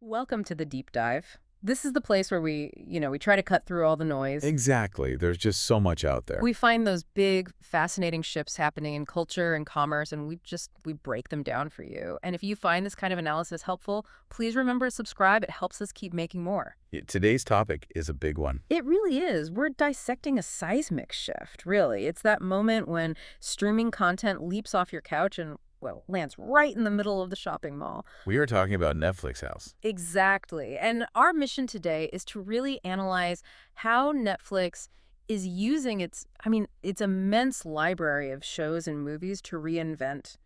Welcome to the deep dive. This is the place where we try to cut through all the noise. Exactly. There's just so much out there. We find those big, fascinating shifts happening in culture and commerce, and we break them down for you. And if you find this kind of analysis helpful, please remember to subscribe. It helps us keep making more. Today's topic is a big one. It really is. We're dissecting a seismic shift, really. It's that moment when streaming content leaps off your couch and, well, lands right in the middle of the shopping mall. We are talking about Netflix House. Exactly. And our mission today is to really analyze how Netflix is using its immense library of shows and movies to reinvent,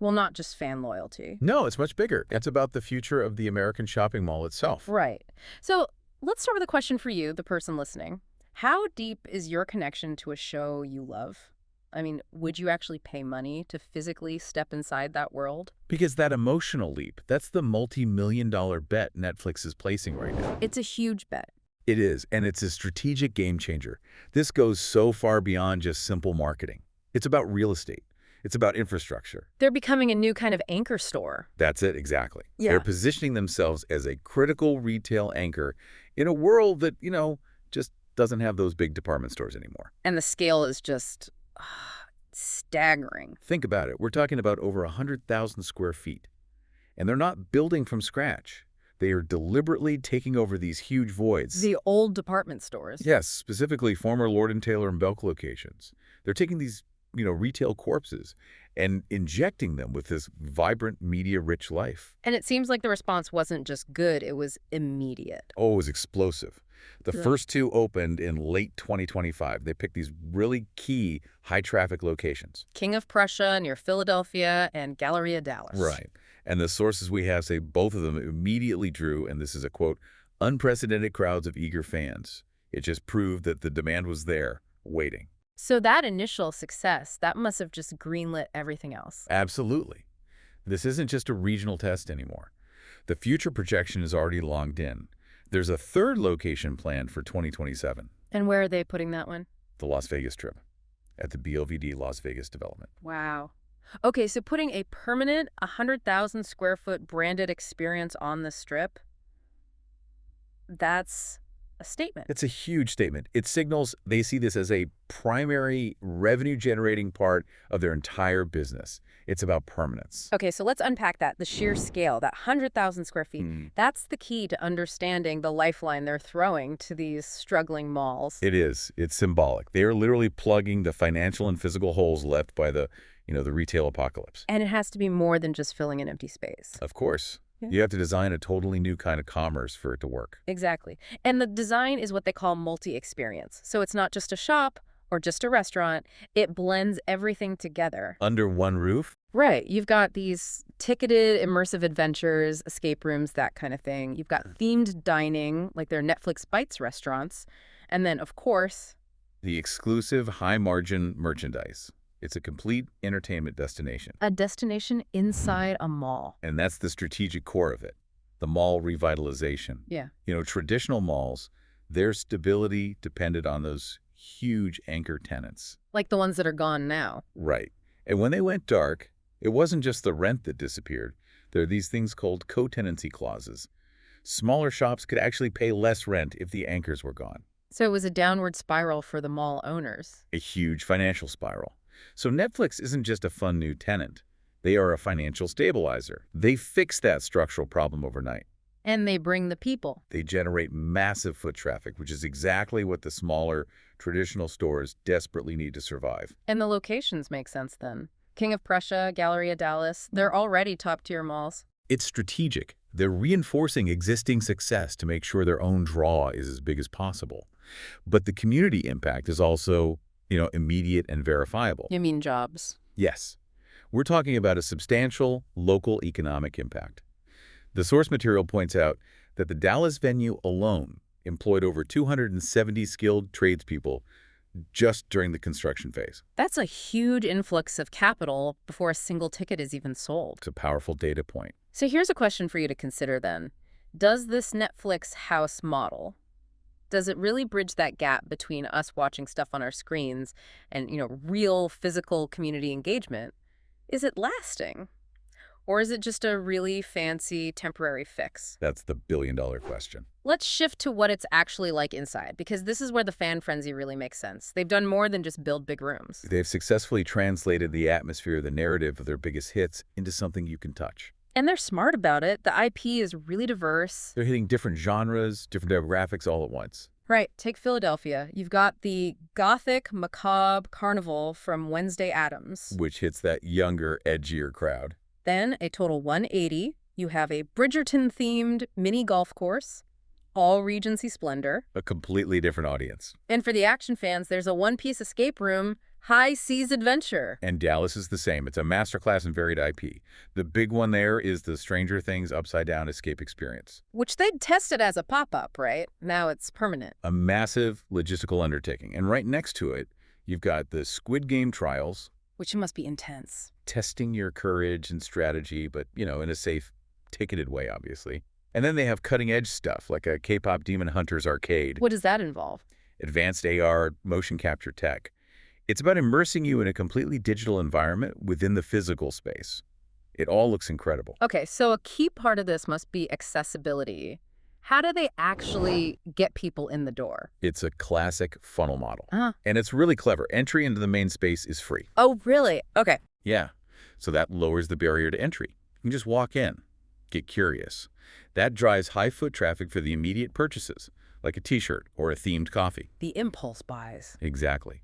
well, not just fan loyalty. No, it's much bigger. It's about the future of the American shopping mall itself. Right. So let's start with a question for you, the person listening. How deep is your connection to a show you love? I mean, would you actually pay money to physically step inside that world? Because that emotional leap, that's the multi-million-dollar bet Netflix is placing right now. It's a huge bet. It is, and it's a strategic game changer. This goes so far beyond just simple marketing. It's about real estate. It's about infrastructure. They're becoming a new kind of anchor store. That's it, exactly. Yeah. They're positioning themselves as a critical retail anchor in a world that, just doesn't have those big department stores anymore. And the scale is just staggering. Think about it. We're talking about over 100,000 square feet. And they're not building from scratch. They are deliberately taking over these huge voids. The old department stores. Yes, specifically former Lord & Taylor and Belk locations. They're taking these, retail corpses and injecting them with this vibrant, media-rich life. And it seems like the response wasn't just good, it was immediate. Oh, it was explosive. The Yeah. first two opened in late 2025. They picked these really key high-traffic locations. King of Prussia near Philadelphia and Galleria Dallas. Right. And the sources we have say both of them immediately drew, and this is a quote, unprecedented crowds of eager fans. It just proved that the demand was there, waiting. So that initial success, that must have just greenlit everything else. Absolutely. This isn't just a regional test anymore. The future projection is already logged in. There's a third location planned for 2027, And where are they putting that one? the Las Vegas trip, at the BLVD Las Vegas development. Wow. Okay, so putting a permanent 100,000 square foot branded experience on the strip, that's a statement. It's a huge statement. It signals they see this as a primary revenue-generating part of their entire business. It's about permanence. Okay, so let's unpack that. The sheer scale, that 100,000 square feet, that's the key to understanding the lifeline they're throwing to these struggling malls. It is. It's symbolic. They are literally plugging the financial and physical holes left by the retail apocalypse. And it has to be more than just filling an empty space. Of course. Yeah. You have to design a totally new kind of commerce for it to work. Exactly. And the design is what they call multi-experience. So it's not just a shop or just a restaurant. It blends everything together. Under one roof? Right. You've got these ticketed immersive adventures, escape rooms, that kind of thing. You've got themed dining, like their Netflix Bites restaurants. And then, of course, The exclusive high-margin merchandise. It's a complete entertainment destination. a destination inside a mall. And that's the strategic core of it, the mall revitalization. Yeah. Traditional malls, their stability depended on those huge anchor tenants. Like the ones that are gone now. Right. And when they went dark, it wasn't just the rent that disappeared. There are these things called co-tenancy clauses. Smaller shops could actually pay less rent if the anchors were gone. So it was a downward spiral for the mall owners. A huge financial spiral. So Netflix isn't just a fun new tenant. They are a financial stabilizer. They fix that structural problem overnight. And they bring the people. They generate massive foot traffic, which is exactly what the smaller, traditional stores desperately need to survive. And the locations make sense then. King of Prussia, Galleria Dallas, they're already top-tier malls. It's strategic. They're reinforcing existing success to make sure their own draw is as big as possible. But the community impact is also, immediate and verifiable. You mean jobs? Yes. We're talking about a substantial local economic impact. The source material points out that the Dallas venue alone employed over 270 skilled tradespeople just during the construction phase. That's a huge influx of capital before a single ticket is even sold. It's a powerful data point. So here's a question for you to consider then. Does this Netflix house model, does it really bridge that gap between us watching stuff on our screens and, real physical community engagement? Is it lasting? Or is it just a really fancy temporary fix? That's the billion-dollar question. Let's shift to what it's actually like inside, because this is where the fan frenzy really makes sense. They've done more than just build big rooms. They've successfully translated the atmosphere, the narrative of their biggest hits into something you can touch. And they're smart about it. The IP is really diverse. They're hitting different genres, different demographics all at once. Right, take Philadelphia. You've got the gothic, macabre carnival from Wednesday Addams. Which hits that younger, edgier crowd. Then, a total 180, you have a Bridgerton-themed mini golf course, all Regency splendor. A completely different audience. And for the action fans, there's a one-piece escape room, High Seas Adventure. And Dallas is the same. It's a masterclass in varied IP. The big one there is the Stranger Things Upside Down escape experience. Which they'd tested as a pop-up, right? Now it's permanent. A massive logistical undertaking. And right next to it, you've got the Squid Game trials. Which must be intense. Testing your courage and strategy, but, in a safe, ticketed way, obviously. And then they have cutting-edge stuff, like a K-pop Demon Hunters arcade. What does that involve? Advanced AR, motion capture tech. It's about immersing you in a completely digital environment within the physical space. It all looks incredible. Okay, so a key part of this must be accessibility. How do they actually get people in the door? It's a classic funnel model. Uh-huh. And it's really clever. Entry into the main space is free. Oh, really? Okay. Yeah. So that lowers the barrier to entry. You can just walk in, get curious. That drives high foot traffic for the immediate purchases, like a t-shirt or a themed coffee. The impulse buys. Exactly.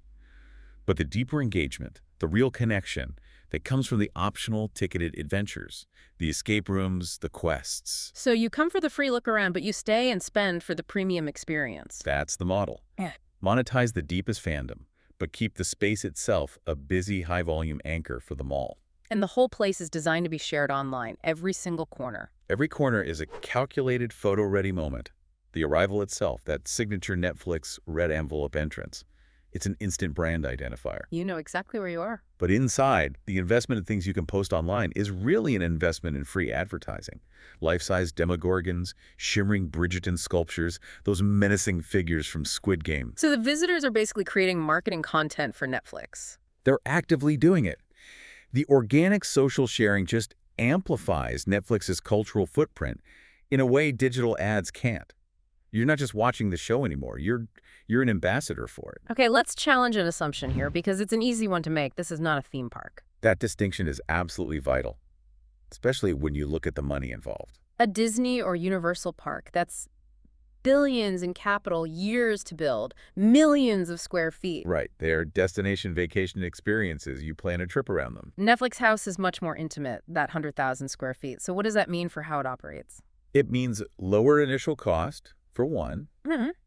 But the deeper engagement, the real connection, that comes from the optional ticketed adventures, the escape rooms, the quests. So you come for the free look around, but you stay and spend for the premium experience. That's the model. Yeah. Monetize the deepest fandom, but keep the space itself a busy, high-volume anchor for the mall. And the whole place is designed to be shared online, every single corner. Every corner is a calculated photo-ready moment. The arrival itself, that signature Netflix red envelope entrance. It's an instant brand identifier. You know exactly where you are. But inside, the investment in things you can post online is really an investment in free advertising. Life-size demogorgons, shimmering Bridgerton sculptures, those menacing figures from Squid Game. So the visitors are basically creating marketing content for Netflix. They're actively doing it. The organic social sharing just amplifies Netflix's cultural footprint in a way digital ads can't. You're not just watching the show anymore. You're an ambassador for it. Okay, let's challenge an assumption here because it's an easy one to make. This is not a theme park. That distinction is absolutely vital, especially when you look at the money involved. A Disney or Universal park, that's billions in capital, years to build, millions of square feet. Right. They're destination vacation experiences. You plan a trip around them. Netflix House is much more intimate, that 100,000 square feet. So what does that mean for how it operates? It means lower initial cost, for one,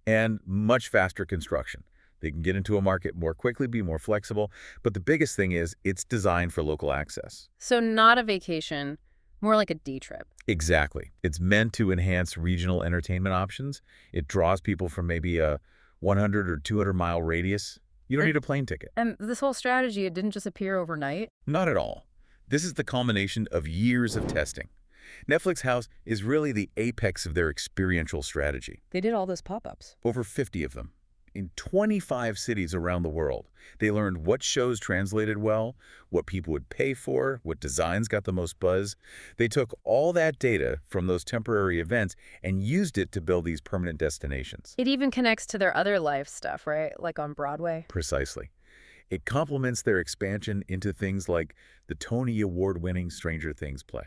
and much faster construction. They can get into a market more quickly, be more flexible. But the biggest thing is it's designed for local access. So not a vacation, more like a day trip. Exactly. It's meant to enhance regional entertainment options. It draws people from maybe a 100 or 200-mile radius. You don't need a plane ticket. And this whole strategy, it didn't just appear overnight. Not at all. This is the culmination of years of testing. Netflix House is really the apex of their experiential strategy. They did all those pop-ups. Over 50 of them. In 25 cities around the world. They learned what shows translated well, what people would pay for, what designs got the most buzz. They took all that data from those temporary events and used it to build these permanent destinations. It even connects to their other life stuff, right? Like on Broadway. Precisely. It complements their expansion into things like the Tony Award-winning Stranger Things play.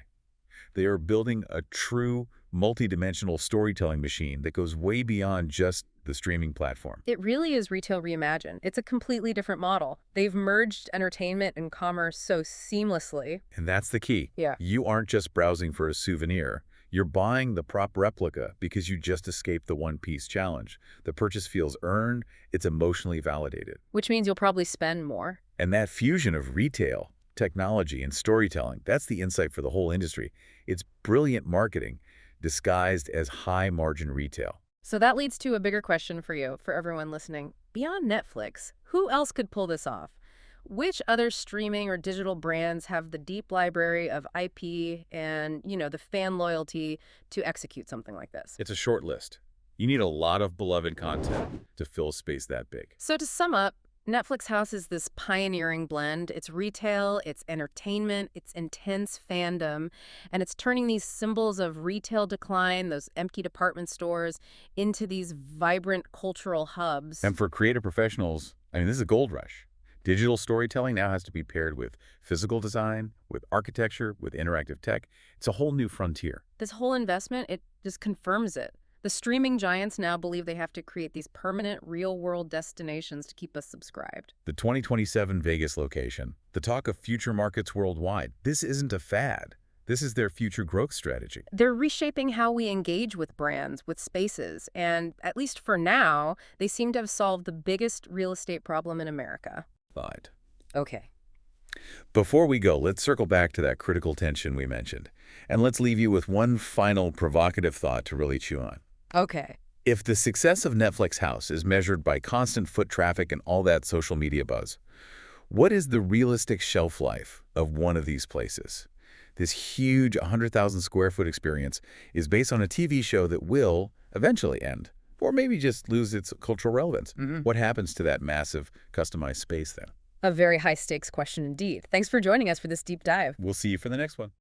They are building a true multi-dimensional storytelling machine that goes way beyond just the streaming platform. It really is retail reimagined. It's a completely different model. They've merged entertainment and commerce so seamlessly. And that's the key. Yeah. You aren't just browsing for a souvenir. You're buying the prop replica because you just escaped the one-piece challenge. The purchase feels earned. It's emotionally validated. Which means you'll probably spend more. And that fusion of retail, technology, and storytelling, that's the insight for the whole industry. It's brilliant marketing disguised as high-margin retail. So that leads to a bigger question for you, for everyone listening. Beyond Netflix, who else could pull this off? Which other streaming or digital brands have the deep library of IP and, the fan loyalty to execute something like this? It's a short list. You need a lot of beloved content to fill space that big. So to sum up, Netflix House is this pioneering blend. It's retail, it's entertainment, it's intense fandom, and it's turning these symbols of retail decline, those empty department stores, into these vibrant cultural hubs. And for creative professionals, I mean, this is a gold rush. Digital storytelling now has to be paired with physical design, with architecture, with interactive tech. It's a whole new frontier. This whole investment, it just confirms it. The streaming giants now believe they have to create these permanent, real-world destinations to keep us subscribed. The 2027 Vegas location, the talk of future markets worldwide, this isn't a fad. This is their future growth strategy. They're reshaping how we engage with brands, with spaces, and at least for now, they seem to have solved the biggest real estate problem in America. But Okay. before we go, let's circle back to that critical tension we mentioned. And let's leave you with one final provocative thought to really chew on. Okay. If the success of Netflix House is measured by constant foot traffic and all that social media buzz, what is the realistic shelf life of one of these places? This huge 100,000 square foot experience is based on a TV show that will eventually end, or maybe just lose its cultural relevance. What happens to that massive customized space then? A very high-stakes question indeed. Thanks for joining us for this deep dive. We'll see you for the next one.